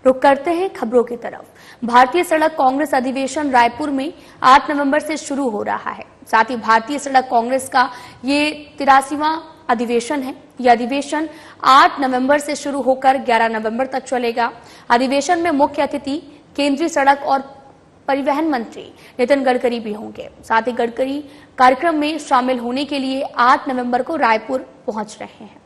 रुक करते हैं खबरों की तरफ। भारतीय सड़क कांग्रेस अधिवेशन रायपुर में 8 नवंबर से शुरू हो रहा है। साथ ही भारतीय सड़क कांग्रेस का ये 83वां अधिवेशन है। यह अधिवेशन 8 नवंबर से शुरू होकर 11 नवंबर तक चलेगा। अधिवेशन में मुख्य अतिथि केंद्रीय सड़क और परिवहन मंत्री नितिन गडकरी भी होंगे। साथ ही गडकरी कार्यक्रम में शामिल होने के लिए 8 नवंबर को रायपुर पहुंच रहे हैं।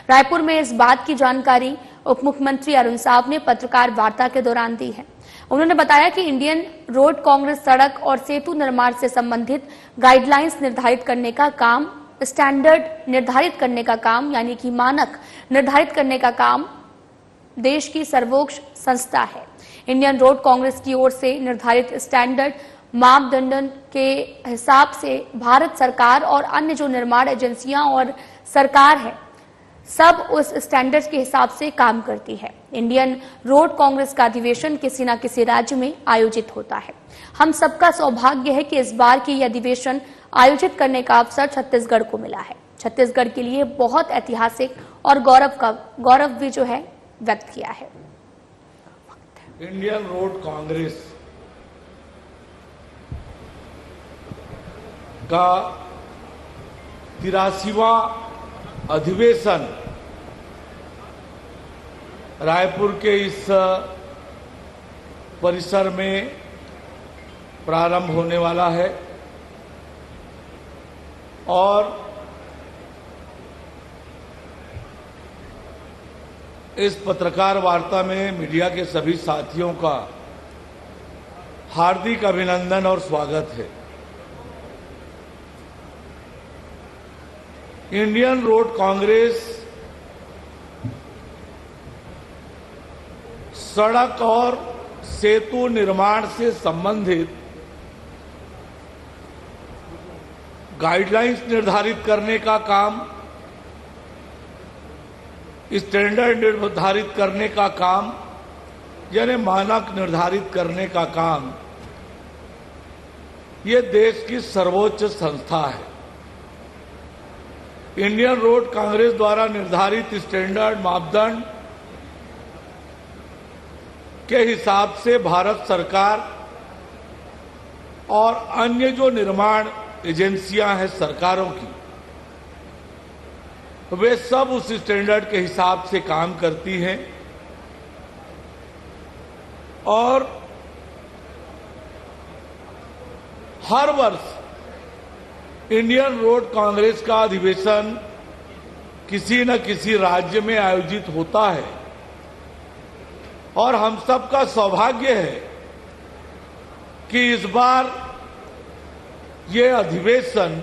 रायपुर में इस बात की जानकारी उप मुख्यमंत्री अरुण साव ने पत्रकार वार्ता के दौरान दी है। उन्होंने बताया कि इंडियन रोड कांग्रेस सड़क और सेतु निर्माण से संबंधित गाइडलाइंस निर्धारित करने का काम, स्टैंडर्ड निर्धारित करने का काम यानी कि मानक निर्धारित करने का काम देश की सर्वोच्च संस्था है। इंडियन रोड कांग्रेस की ओर से निर्धारित स्टैंडर्ड मापदंडन के हिसाब से भारत सरकार और अन्य जो निर्माण एजेंसियां और सरकार है सब उस स्टैंडर्ड के हिसाब से काम करती है। इंडियन रोड कांग्रेस का अधिवेशन किसी न किसी राज्य में आयोजित होता है। हम सबका सौभाग्य है कि इस बार की यह अधिवेशन आयोजित करने का अवसर छत्तीसगढ़ को मिला है। छत्तीसगढ़ के लिए बहुत ऐतिहासिक और गौरव भी जो है व्यक्त किया है। इंडियन रोड कांग्रेस का 83वां अधिवेशन रायपुर के इस परिसर में प्रारंभ होने वाला है और इस पत्रकार वार्ता में मीडिया के सभी साथियों का हार्दिक अभिनंदन और स्वागत है। इंडियन रोड कांग्रेस सड़क और सेतु निर्माण से संबंधित गाइडलाइंस निर्धारित करने का काम, स्टैंडर्ड निर्धारित करने का काम यानी मानक निर्धारित करने का काम, ये देश की सर्वोच्च संस्था है। इंडियन रोड कांग्रेस द्वारा निर्धारित स्टैंडर्ड मापदंड के हिसाब से भारत सरकार और अन्य जो निर्माण एजेंसियां हैं सरकारों की, वे सब उस स्टैंडर्ड के हिसाब से काम करती हैं और हर वर्ष इंडियन रोड कांग्रेस का अधिवेशन किसी न किसी राज्य में आयोजित होता है और हम सबका सौभाग्य है कि इस बार ये अधिवेशन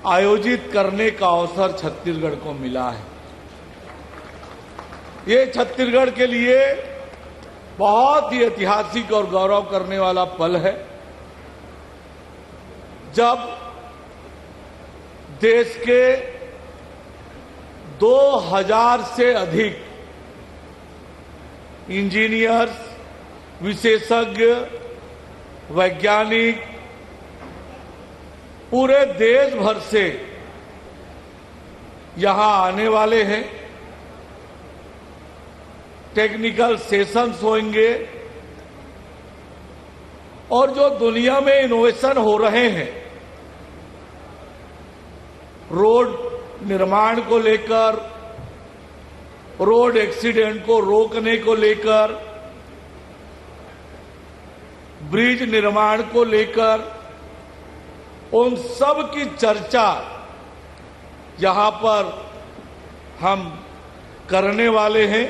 आयोजित करने का अवसर छत्तीसगढ़ को मिला है। ये छत्तीसगढ़ के लिए बहुत ही ऐतिहासिक और गौरव करने वाला पल है जब देश के 2000 से अधिक इंजीनियर्स, विशेषज्ञ, वैज्ञानिक पूरे देश भर से यहां आने वाले हैं। टेक्निकल सेशंस होंगे और जो दुनिया में इनोवेशन हो रहे हैं रोड निर्माण को लेकर, रोड एक्सीडेंट को रोकने को लेकर, ब्रिज निर्माण को लेकर, उन सब की चर्चा यहां पर हम करने वाले हैं।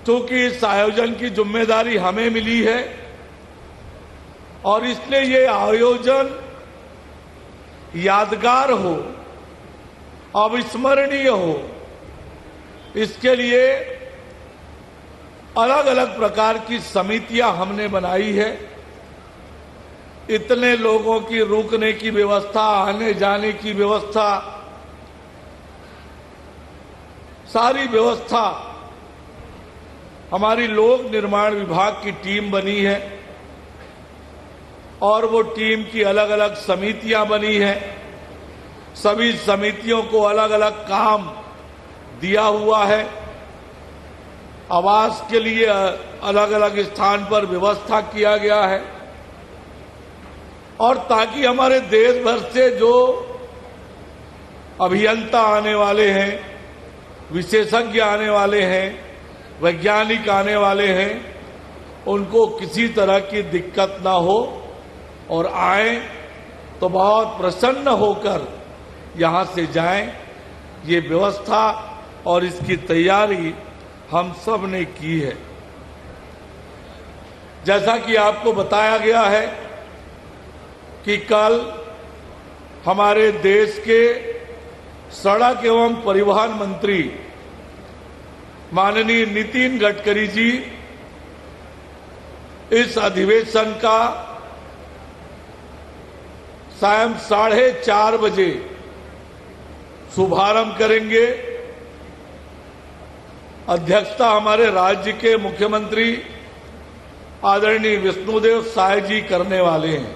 क्योंकि इस आयोजन की जिम्मेदारी हमें मिली है और इसलिए ये आयोजन यादगार हो, अविस्मरणीय हो, इसके लिए अलग अलग प्रकार की समितियां हमने बनाई है। इतने लोगों की रुकने की व्यवस्था, आने जाने की व्यवस्था, सारी व्यवस्था हमारी लोक निर्माण विभाग की टीम बनी है और वो टीम की अलग अलग समितियां बनी हैं। सभी समितियों को अलग अलग काम दिया हुआ है। आवास के लिए अलग अलग स्थान पर व्यवस्था किया गया है, और ताकि हमारे देश भर से जो अभियंता आने वाले हैं, विशेषज्ञ आने वाले हैं, वैज्ञानिक आने वाले हैं, उनको किसी तरह की दिक्कत ना हो और आए तो बहुत प्रसन्न होकर यहां से जाएं। ये व्यवस्था और इसकी तैयारी हम सब ने की है। जैसा कि आपको बताया गया है कि कल हमारे देश के सड़क एवं परिवहन मंत्री माननीय नितिन गडकरी जी इस अधिवेशन का सायं 4:30 बजे शुभारंभ करेंगे। अध्यक्षता हमारे राज्य के मुख्यमंत्री आदरणीय विष्णुदेव साय जी करने वाले हैं।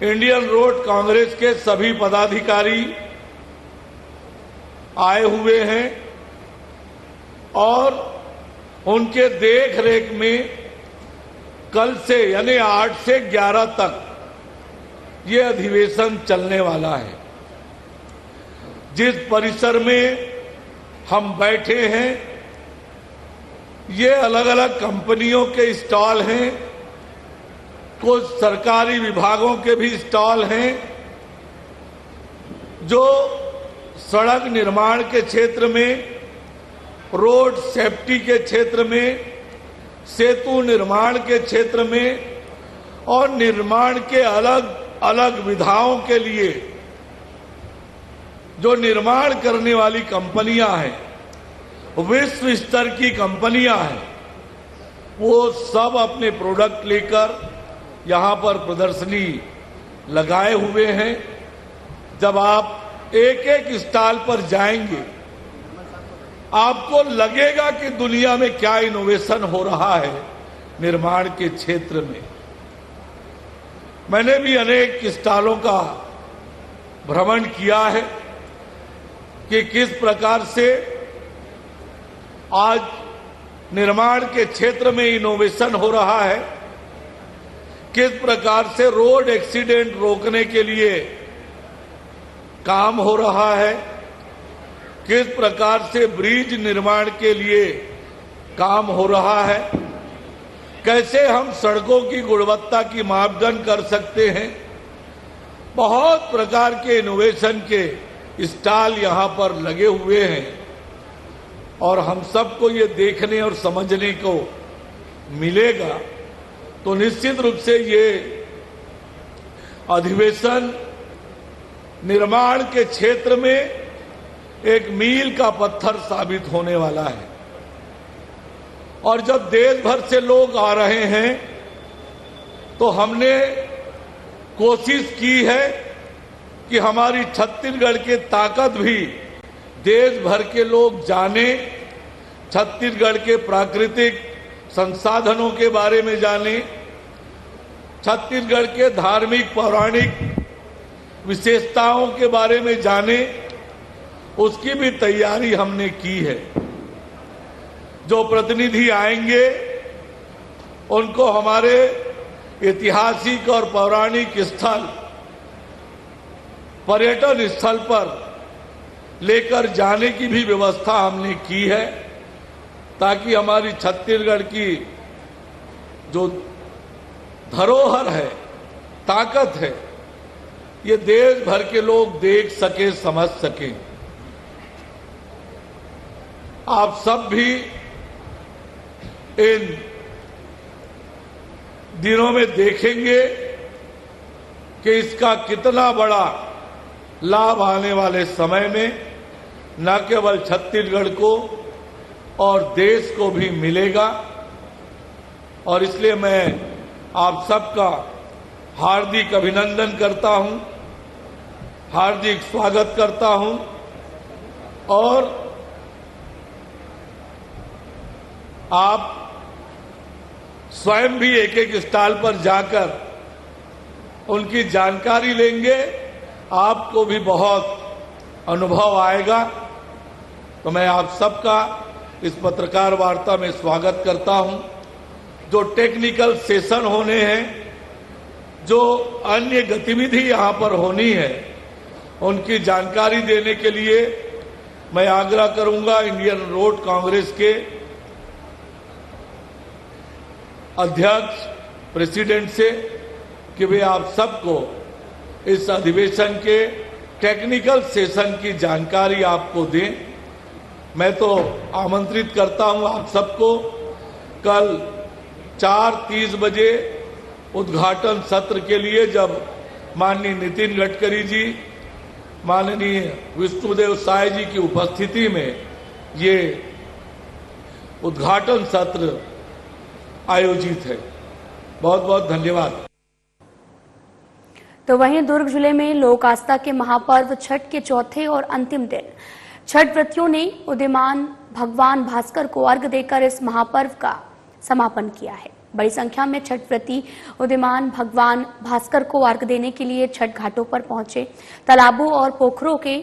इंडियन रोड कांग्रेस के सभी पदाधिकारी आए हुए हैं और उनके देखरेख में कल से यानी 8 से 11 तक ये अधिवेशन चलने वाला है। जिस परिसर में हम बैठे हैं ये अलग अलग कंपनियों के स्टॉल हैं, कुछ सरकारी विभागों के भी स्टॉल हैं जो सड़क निर्माण के क्षेत्र में, रोड सेफ्टी के क्षेत्र में, सेतु निर्माण के क्षेत्र में और निर्माण के अलग अलग विधाओं के लिए जो निर्माण करने वाली कंपनियां हैं, विश्व स्तर की कंपनियां हैं, वो सब अपने प्रोडक्ट लेकर यहां पर प्रदर्शनी लगाए हुए हैं। जब आप एक एक स्टॉल पर जाएंगे आपको लगेगा कि दुनिया में क्या इनोवेशन हो रहा है निर्माण के क्षेत्र में। मैंने भी अनेक स्टॉलों का भ्रमण किया है कि किस प्रकार से आज निर्माण के क्षेत्र में इनोवेशन हो रहा है, किस प्रकार से रोड एक्सीडेंट रोकने के लिए काम हो रहा है, किस प्रकार से ब्रिज निर्माण के लिए काम हो रहा है, कैसे हम सड़कों की गुणवत्ता की मापदंड कर सकते हैं। बहुत प्रकार के इनोवेशन के स्टॉल यहां पर लगे हुए हैं और हम सबको ये देखने और समझने को मिलेगा। तो निश्चित रूप से ये अधिवेशन निर्माण के क्षेत्र में एक मील का पत्थर साबित होने वाला है। और जब देश भर से लोग आ रहे हैं तो हमने कोशिश की है कि हमारी छत्तीसगढ़ की ताकत भी देश भर के लोग जाने, छत्तीसगढ़ के प्राकृतिक संसाधनों के बारे में जाने, छत्तीसगढ़ के धार्मिक पौराणिक विशेषताओं के बारे में जाने, उसकी भी तैयारी हमने की है। जो प्रतिनिधि आएंगे उनको हमारे ऐतिहासिक और पौराणिक स्थल, पर्यटन स्थल पर लेकर जाने की भी व्यवस्था हमने की है, ताकि हमारी छत्तीसगढ़ की जो धरोहर है, ताकत है, ये देश भर के लोग देख सके, समझ सके। आप सब भी इन दिनों में देखेंगे कि इसका कितना बड़ा लाभ आने वाले समय में न केवल छत्तीसगढ़ को और देश को भी मिलेगा। और इसलिए मैं आप सबका हार्दिक अभिनंदन करता हूं, हार्दिक स्वागत करता हूं और आप स्वयं भी एक एक स्टॉल पर जाकर उनकी जानकारी लेंगे, आपको भी बहुत अनुभव आएगा तो मैं आप सबका इस पत्रकार वार्ता में स्वागत करता हूं। जो टेक्निकल सेशन होने हैं, जो अन्य गतिविधि यहां पर होनी है, उनकी जानकारी देने के लिए मैं आग्रह करूंगा इंडियन रोड कांग्रेस के अध्यक्ष प्रेसिडेंट से कि वे आप सबको इस अधिवेशन के टेक्निकल सेशन की जानकारी आपको दें। मैं तो आमंत्रित करता हूं आप सबको कल 4:30 बजे उद्घाटन सत्र के लिए, जब माननीय नितिन गडकरी जी, माननीय विष्णुदेव साय जी की उपस्थिति में ये उद्घाटन सत्र आयोजित है। बहुत बहुत धन्यवाद। तो वहीं दुर्ग जिले में लोक आस्था के महापर्व छठ के चौथे और अंतिम दिन छठ व्रतियों ने उदीयमान भगवान भास्कर को अर्घ्य देकर इस महापर्व का समापन किया है। बड़ी संख्या में छठ व्रती उदीयमान भगवान भास्कर को अर्घ्य देने के लिए छठ घाटों पर पहुंचे। तालाबों और पोखरों के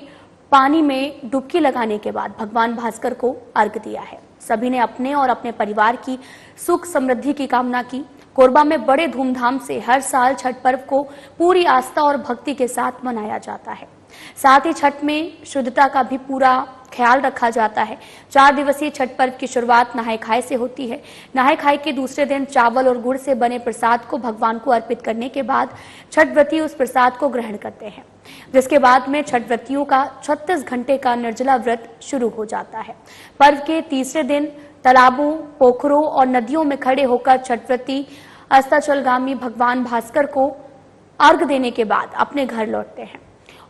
पानी में डुबकी लगाने के बाद भगवान भास्कर को अर्घ्य दिया है। सभी ने अपने और अपने परिवार की सुख समृद्धि की कामना की। कोरबा में बड़े धूमधाम से हर साल छठ पर्व को पूरी आस्था और भक्ति के साथ मनाया जाता है। साथ ही छठ में शुद्धता का भी पूरा ख्याल रखा जाता है। 4 दिवसीय छठ पर्व की शुरुआत नहाय खाए से होती है। नहाय खाए के दूसरे दिन चावल और गुड़ से बने प्रसाद को भगवान को अर्पित करने के बाद छठ व्रती उस प्रसाद को ग्रहण करते हैं, जिसके बाद में छठ व्रतियों का 36 घंटे का निर्जला व्रत शुरू हो जाता है। पर्व के तीसरे दिन तालाबों, पोखरों और नदियों में खड़े होकर छठ व्रती अस्ताचलगामी भगवान भास्कर को अर्घ्य देने के बाद अपने घर लौटते हैं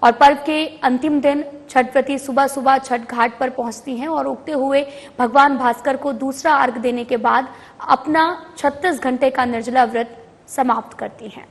और पर्व के अंतिम दिन छठ व्रती सुबह सुबह छठ घाट पर पहुंचती हैं और उगते हुए भगवान भास्कर को दूसरा अर्घ्य देने के बाद अपना 36 घंटे का निर्जला व्रत समाप्त करती हैं।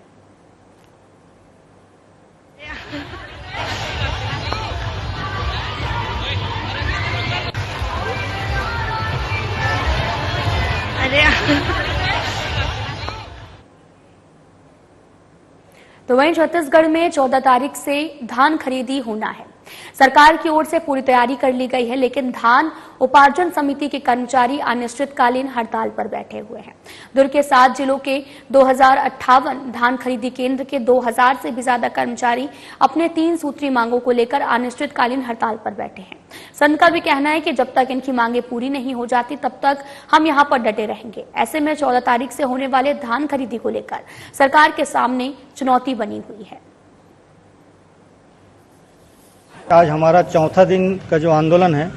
तो वहीं छत्तीसगढ़ में 14 तारीख से धान खरीदी होना है। सरकार की ओर से पूरी तैयारी कर ली गई है, लेकिन धान उपार्जन समिति के कर्मचारी अनिश्चितकालीन हड़ताल पर बैठे हुए हैं। दुर्ग के 7 जिलों के 2058 धान खरीदी केंद्र के 2000 से भी ज्यादा कर्मचारी अपने 3 सूत्री मांगों को लेकर अनिश्चितकालीन हड़ताल पर बैठे हैं। संघ का भी कहना है कि जब तक इनकी मांगे पूरी नहीं हो जाती तब तक हम यहां पर डटे रहेंगे। ऐसे में 14 तारीख से होने वाले धान खरीदी को लेकर सरकार के सामने चुनौती बनी हुई है। आज हमारा चौथा दिन का जो आंदोलन है,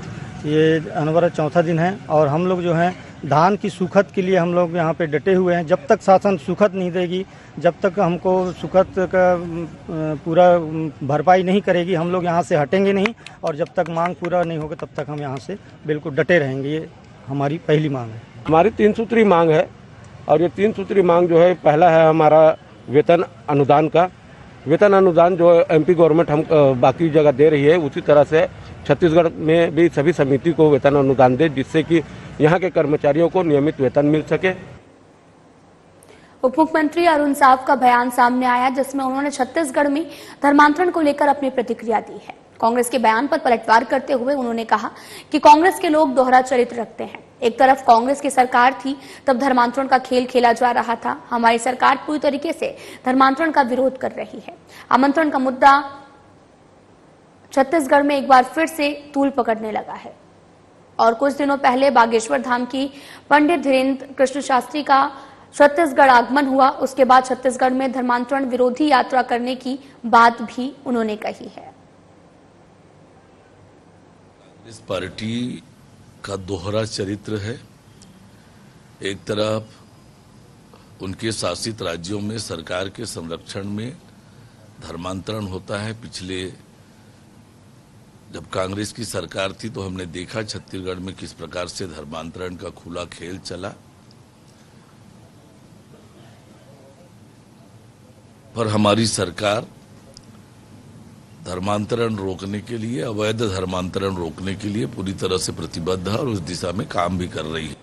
ये हमारा चौथा दिन है और हम लोग जो है धान की सुखद के लिए हम लोग यहाँ पे डटे हुए हैं। जब तक शासन सुखद नहीं देगी, जब तक हमको सुखद का पूरा भरपाई नहीं करेगी, हम लोग यहाँ से हटेंगे नहीं और जब तक मांग पूरा नहीं होगा तब तक हम यहाँ से बिल्कुल डटे रहेंगे। ये हमारी पहली मांग है। हमारी 3 सूत्री मांग है और ये 3 सूत्री मांग जो है, पहला है हमारा वेतन अनुदान का। वेतन अनुदान जो एमपी गवर्नमेंट हम बाकी जगह दे रही है, उसी तरह से छत्तीसगढ़ में भी सभी समिति को वेतन अनुदान दे, जिससे कि यहाँ के कर्मचारियों को नियमित वेतन मिल सके। उप मुख्यमंत्री अरुण साव का बयान सामने आया, जिसमें उन्होंने छत्तीसगढ़ में धर्मांतरण को लेकर अपनी प्रतिक्रिया दी है। कांग्रेस के बयान पर पलटवार करते हुए उन्होंने कहा कि कांग्रेस के लोग दोहरा चरित्र रखते हैं। एक तरफ कांग्रेस की सरकार थी तब धर्मांतरण का खेल खेला जा रहा था। हमारी सरकार पूरी तरीके से धर्मांतरण का विरोध कर रही है। आमंत्रण का मुद्दा छत्तीसगढ़ में एक बार फिर से तूल पकड़ने लगा है और कुछ दिनों पहले बागेश्वर धाम की पंडित धीरेन्द्र कृष्ण शास्त्री का छत्तीसगढ़ आगमन हुआ। उसके बाद छत्तीसगढ़ में धर्मांतरण विरोधी यात्रा करने की बात भी उन्होंने कही है। इस पार्टी का दोहरा चरित्र है। एक तरफ उनके शासित राज्यों में सरकार के संरक्षण में धर्मांतरण होता है। पिछले जब कांग्रेस की सरकार थी तो हमने देखा छत्तीसगढ़ में किस प्रकार से धर्मांतरण का खुला खेल चला, पर हमारी सरकार धर्मांतरण रोकने के लिए, अवैध धर्मांतरण रोकने के लिए पूरी तरह से प्रतिबद्ध है और उस दिशा में काम भी कर रही है।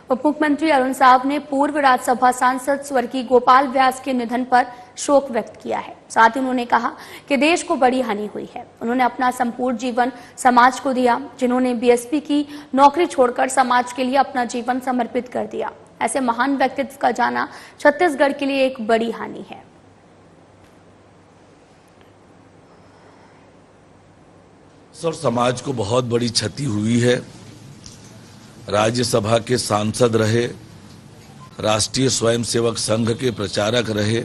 उप मुख्यमंत्री अरुण साव ने पूर्व राज्यसभा सांसद स्वर्गीय गोपाल व्यास के निधन पर शोक व्यक्त किया है। साथ ही उन्होंने कहा कि देश को बड़ी हानि हुई है। उन्होंने अपना संपूर्ण जीवन समाज को दिया। जिन्होंने बीएसपी की नौकरी छोड़कर समाज के लिए अपना जीवन समर्पित कर दिया, ऐसे महान व्यक्तित्व का जाना छत्तीसगढ़ के लिए एक बड़ी हानि है। सर, समाज को बहुत बड़ी क्षति हुई है। राज्यसभा के सांसद रहे, राष्ट्रीय स्वयंसेवक संघ के प्रचारक रहे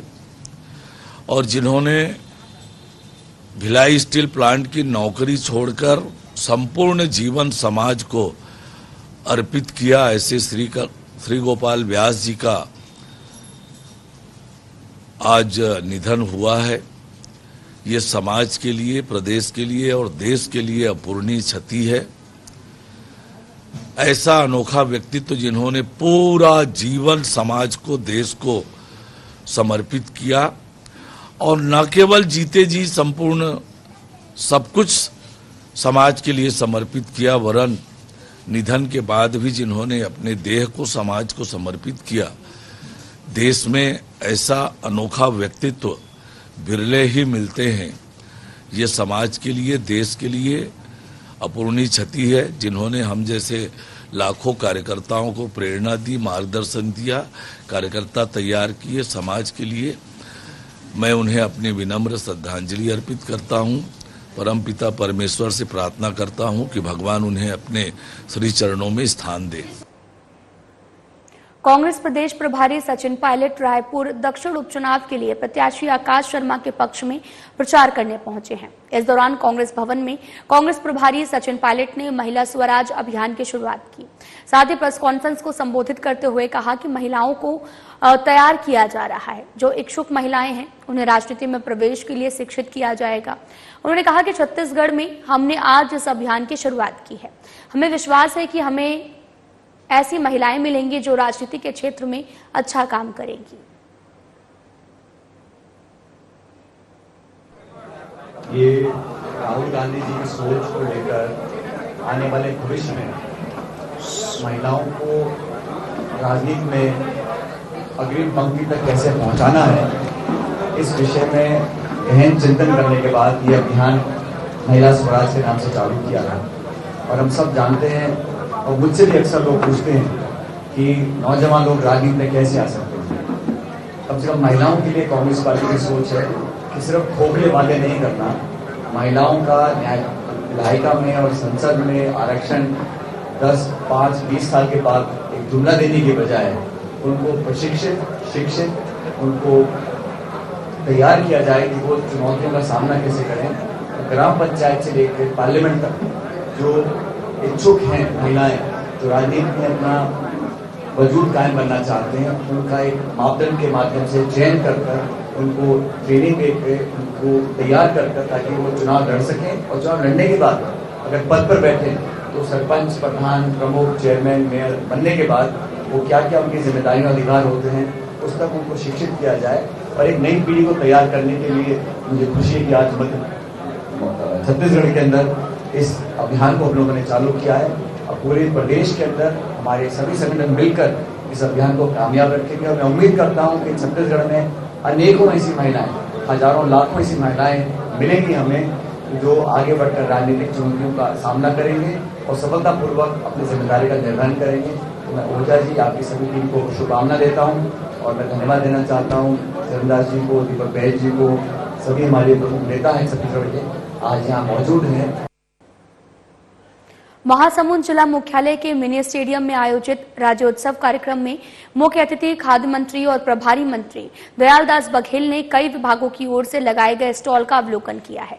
और जिन्होंने भिलाई स्टील प्लांट की नौकरी छोड़कर संपूर्ण जीवन समाज को अर्पित किया, ऐसे श्री गोपाल व्यास जी का आज निधन हुआ है। ये समाज के लिए, प्रदेश के लिए और देश के लिए अपूरणीय क्षति है। ऐसा अनोखा व्यक्तित्व जिन्होंने पूरा जीवन समाज को, देश को समर्पित किया और न केवल जीते जी संपूर्ण सब कुछ समाज के लिए समर्पित किया, वरन निधन के बाद भी जिन्होंने अपने देह को समाज को समर्पित किया। देश में ऐसा अनोखा व्यक्तित्व बिरले ही मिलते हैं। ये समाज के लिए, देश के लिए अपूरणीय क्षति है। जिन्होंने हम जैसे लाखों कार्यकर्ताओं को प्रेरणा दी, मार्गदर्शन दिया, कार्यकर्ता तैयार किए समाज के लिए, मैं उन्हें अपनी विनम्र श्रद्धांजलि अर्पित करता हूं। परमपिता परमेश्वर से प्रार्थना करता हूं कि भगवान उन्हें अपने श्री चरणों में स्थान दे। कांग्रेस प्रदेश प्रभारी सचिन पायलट रायपुर दक्षिण उपचुनाव के लिए प्रत्याशी आकाश शर्मा के पक्ष में प्रचार करने पहुंचे हैं। इस दौरान कांग्रेस भवन में कांग्रेस प्रभारी सचिन पायलट ने महिला स्वराज अभियान की शुरुआत की। साथ ही प्रेस कॉन्फ्रेंस को संबोधित करते हुए कहा कि महिलाओं को तैयार किया जा रहा है। जो इच्छुक महिलाएं हैं उन्हें राजनीति में प्रवेश के लिए शिक्षित किया जाएगा। उन्होंने कहा कि छत्तीसगढ़ में हमने आज इस अभियान की शुरुआत की है। हमें विश्वास है कि हमें ऐसी महिलाएं मिलेंगी जो राजनीति के क्षेत्र में अच्छा काम करेंगी। ये राहुल गांधी जी की सोच को लेकर आने वाले भविष्य में महिलाओं को राजनीति में अग्रिम पंक्ति तक कैसे पहुंचाना है, इस विषय में गहन चिंतन करने के बाद ये अभियान महिला स्वराज के नाम से चालू किया है। और हम सब जानते हैं और मुझसे भी अक्सर लोग पूछते हैं कि नौजवान लोग राजनीति में कैसे आ सकते हैं। कम से कम महिलाओं के लिए कांग्रेस पार्टी की सोच है कि सिर्फ खोखले वादे नहीं करना, महिलाओं का न्याय विधायिका में और संसद में आरक्षण 10, 5, 20 साल के बाद एक जुमला देने की बजाय उनको प्रशिक्षित, शिक्षित, उनको तैयार किया जाए कि वो चुनौतियों का सामना कैसे करें। ग्राम पंचायत से लेकर पार्लियामेंट तक जो इच्छुक हैं महिलाएं, जो राजनीति में अपना वजूद कायम करना चाहते हैं, उनका एक मापदंड के माध्यम से चयन कर उनको ट्रेनिंग देकर उनको तैयार कर ताकि वो चुनाव लड़ सकें। और चुनाव लड़ने के बाद अगर पद पर बैठे तो सरपंच, प्रधान, प्रमुख, चेयरमैन, मेयर बनने के बाद वो क्या क्या उनकी जिम्मेदारी और अधिकार होते हैं, उस तक उनको शिक्षित किया जाए। और एक नई पीढ़ी को तैयार करने के लिए मुझे खुशी है कि आज छत्तीसगढ़ के अंदर इस अभियान को हम लोगों ने चालू किया है। और पूरे प्रदेश के अंदर हमारे सभी संगठन मिलकर इस अभियान को कामयाब रखेंगे। और मैं उम्मीद करता हूँ कि छत्तीसगढ़ में अनेकों ऐसी महिलाएं, हजारों लाखों ऐसी महिलाएं मिलेंगी हमें, जो आगे बढ़कर राजनीतिक चुनौतियों का सामना करेंगे और सफलतापूर्वक अपनी जिम्मेदारी का निर्वहन करेंगे। तो मैं ऊर्जा जी, आपकी सभी टीम को शुभकामना देता हूँ और मैं धन्यवाद देना चाहता हूँ चरणदास जी को, दीपक बैज जी को, सभी हमारे प्रमुख नेता हैं छत्तीसगढ़ के, आज यहाँ मौजूद हैं। महासमुंद जिला मुख्यालय के मिनी स्टेडियम में आयोजित राज्योत्सव कार्यक्रम में मुख्य अतिथि खाद्य मंत्री और प्रभारी मंत्री दयालदास बघेल ने कई विभागों की ओर से लगाए गए स्टॉल का अवलोकन किया है।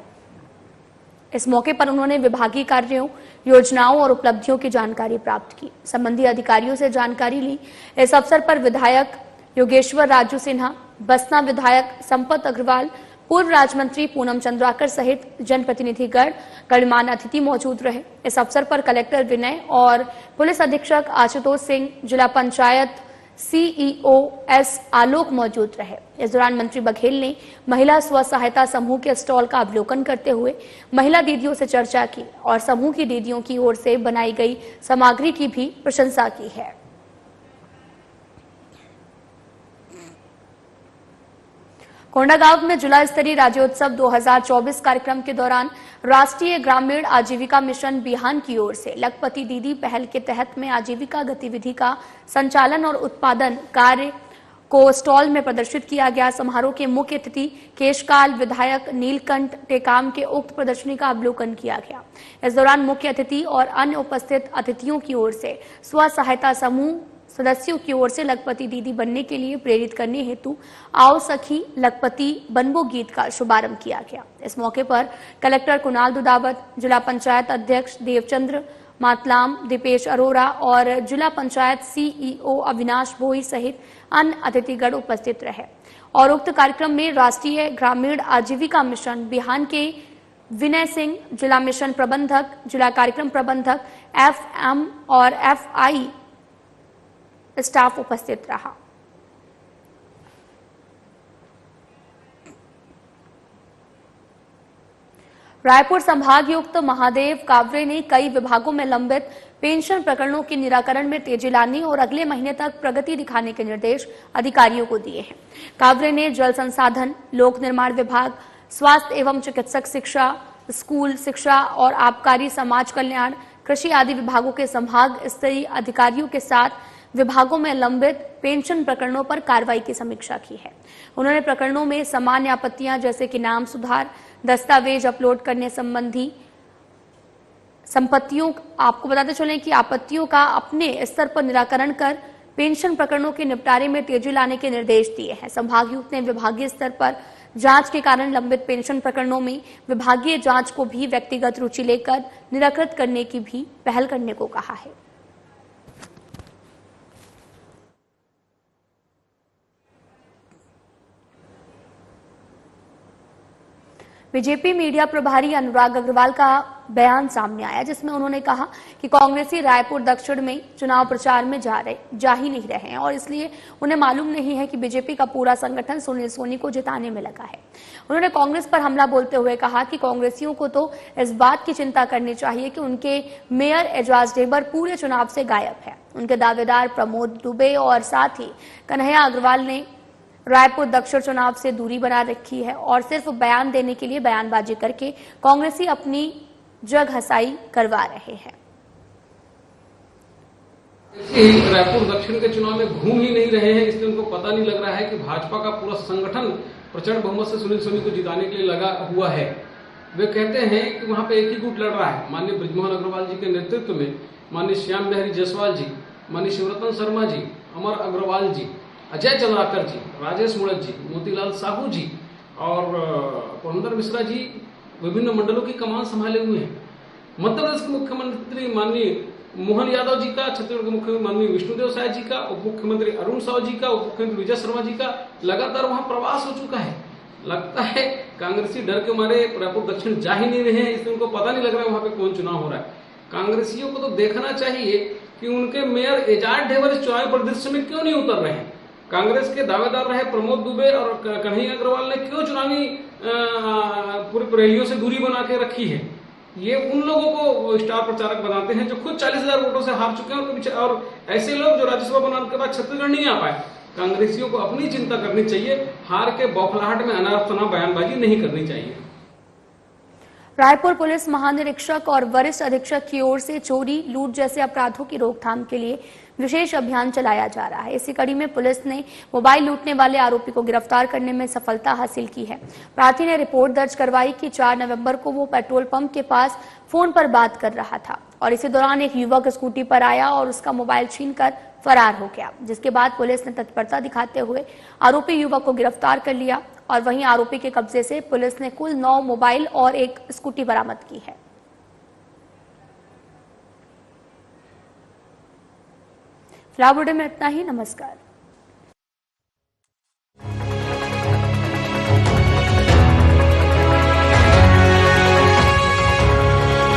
इस मौके पर उन्होंने विभागीय कार्यों, योजनाओं और उपलब्धियों की जानकारी प्राप्त की। संबंधित अधिकारियों से जानकारी ली। इस अवसर पर विधायक योगेश्वर राजू सिन्हा, बसना विधायक संपत अग्रवाल, पूर्व राज्य मंत्री पूनम चंद्राकर सहित जनप्रतिनिधिगण, गणमान्य अतिथि मौजूद रहे। इस अवसर पर कलेक्टर विनय और पुलिस अधीक्षक आशुतोष सिंह, जिला पंचायत सीईओ एस आलोक मौजूद रहे। इस दौरान मंत्री बघेल ने महिला स्व सहायता समूह के स्टॉल का अवलोकन करते हुए महिला दीदियों से चर्चा की और समूह की दीदियों की ओर से बनाई गई सामग्री की भी प्रशंसा की है। कोंडागांव में जिला स्तरीय राज्योत्सव 2024 कार्यक्रम के दौरान राष्ट्रीय ग्रामीण आजीविका मिशन बिहान की ओर से लखपति दीदी पहल के तहत में आजीविका गतिविधि का संचालन और उत्पादन कार्य को स्टॉल में प्रदर्शित किया गया। समारोह के मुख्य अतिथि केशकाल विधायक नीलकंठ टेकाम के उक्त प्रदर्शनी का अवलोकन किया गया। इस दौरान मुख्य अतिथि और अन्य उपस्थित अतिथियों की ओर से स्व सहायता समूह सदस्यों की ओर से लखपति दीदी बनने के लिए प्रेरित करने हेतु आओ सखी लखपति बनबो गीत का शुभारंभ किया गया। इस मौके पर कलेक्टर कुणाल दुदावत, जिला पंचायत अध्यक्ष देवचंद्र मातलाम, दीपेश अरोरा और जिला पंचायत सीईओ अविनाश भोई सहित अन्य अतिथिगण उपस्थित रहे और उक्त कार्यक्रम में राष्ट्रीय ग्रामीण आजीविका मिशन बिहान के विनय सिंह, जिला मिशन प्रबंधक, जिला कार्यक्रम प्रबंधक, FM और FI स्टाफ उपस्थित रहा। रायपुर संभागायुक्त महादेव कावरे ने कई विभागों में लंबित पेंशन प्रकरणों के निराकरण में तेजी लाने और अगले महीने तक प्रगति दिखाने के निर्देश अधिकारियों को दिए हैं। कावरे ने जल संसाधन, लोक निर्माण विभाग, स्वास्थ्य एवं चिकित्सक शिक्षा, स्कूल शिक्षा और आबकारी समाज कल्याण, कृषि आदि विभागों के संभाग स्तरीय अधिकारियों के साथ विभागों में लंबित पेंशन प्रकरणों पर कार्रवाई की समीक्षा की है। उन्होंने प्रकरणों में सामान्य आपत्तियां जैसे कि नाम सुधार, दस्तावेज अपलोड करने संबंधी संपत्तियों, आपको बताते चलें कि आपत्तियों का अपने स्तर पर निराकरण कर पेंशन प्रकरणों के निपटारे में तेजी लाने के निर्देश दिए हैं। संभागायुक्त ने विभागीय स्तर पर जांच के कारण लंबित पेंशन प्रकरणों में विभागीय जांच को भी व्यक्तिगत रुचि लेकर निराकृत करने की भी पहल करने को कहा है। बीजेपी मीडिया प्रभारी अनुराग अग्रवाल का बयान सामने आया, जिसमें उन्होंने कहा कि कांग्रेसी रायपुर दक्षिण में चुनाव प्रचार में जा ही नहीं रहे हैं और इसलिए उन्हें मालूम नहीं है कि बीजेपी का पूरा संगठन सुनील सोनी को जिताने में लगा है। उन्होंने कांग्रेस पर हमला बोलते हुए कहा कि कांग्रेसियों को तो इस बात की चिंता करनी चाहिए कि उनके मेयर एजाज ढेबर पूरे चुनाव से गायब है। उनके दावेदार प्रमोद दुबे और साथ ही कन्हैया अग्रवाल ने रायपुर दक्षिण चुनाव से दूरी बना रखी है और सिर्फ बयान देने के लिए बयानबाजी करके कांग्रेसी अपनी जग हसाई करवा रहे हैं। रायपुर दक्षिण के चुनाव में घूम ही नहीं रहे हैं, इसलिए उनको पता नहीं लग रहा है कि भाजपा का पूरा संगठन प्रचंड बहुमत से सुनील सोनी को जिताने के लिए लगा हुआ है। वे कहते हैं कि वहां पे एक ही गुट लड़ रहा है, माननीय बृजमोहन अग्रवाल जी के नेतृत्व में माननीय श्याम बिहारी जायसवाल जी, माननीय शिवरतन शर्मा जी, अमर अग्रवाल जी, अजय चंद्राकर जी, राजेश मुड़त जी, मोतीलाल साहू जी और पुरंदर मिश्रा जी विभिन्न मंडलों की कमान संभाले हुए हैं। मध्य प्रदेश के मुख्यमंत्री माननीय मोहन यादव जी का, छत्तीसगढ़ के मुख्यमंत्री माननीय विष्णुदेव साय जी का, उप मुख्यमंत्री अरुण साव जी का, उप मुख्यमंत्री विजय शर्मा जी का लगातार वहां प्रवास हो चुका है। लगता है कांग्रेसी डर के मारे रायपुर दक्षिण जा ही नहीं रहे हैं, इसलिए उनको पता नहीं लग रहा है वहां पे कौन चुनाव हो रहा है। कांग्रेसियों को तो देखना चाहिए कि उनके मेयर एजाज ढेबर इस चुनावी परिदृश्य में क्यों नहीं उतर रहे हैं। कांग्रेस के दावेदार रहे प्रमोद दुबे और कन्हैया अग्रवाल ने क्यों चुनावी पूरी रैलियों से दूरी बना के रखी है। ये उन लोगों को स्टार प्रचारक बनाते हैं जो खुद 40,000 वोटों से हार चुके हैं और ऐसे लोग जो राज्यसभा बनाने के बाद छत्तीसगढ़ नहीं आ पाए। कांग्रेसियों को अपनी चिंता करनी चाहिए, हार के बौखलाहट में अनारफना बयानबाजी नहीं करनी चाहिए। रायपुर पुलिस महानिरीक्षक और वरिष्ठ अधीक्षक की ओर से चोरी, लूट जैसे अपराधों की रोकथाम के लिए विशेष अभियान चलाया जा रहा है। इसी कड़ी में पुलिस ने मोबाइल लूटने वाले आरोपी को गिरफ्तार करने में सफलता हासिल की है। प्रार्थी ने रिपोर्ट दर्ज करवाई कि 4 नवंबर को वो पेट्रोल पंप के पास फोन पर बात कर रहा था और इसी दौरान एक युवक स्कूटी पर आया और उसका मोबाइल छीनकर फरार हो गया, जिसके बाद पुलिस ने तत्परता दिखाते हुए आरोपी युवक को गिरफ्तार कर लिया और वहीं आरोपी के कब्जे से पुलिस ने कुल 9 मोबाइल और एक स्कूटी बरामद की है। फिलहाल बुलेटिन में इतना ही। नमस्कार।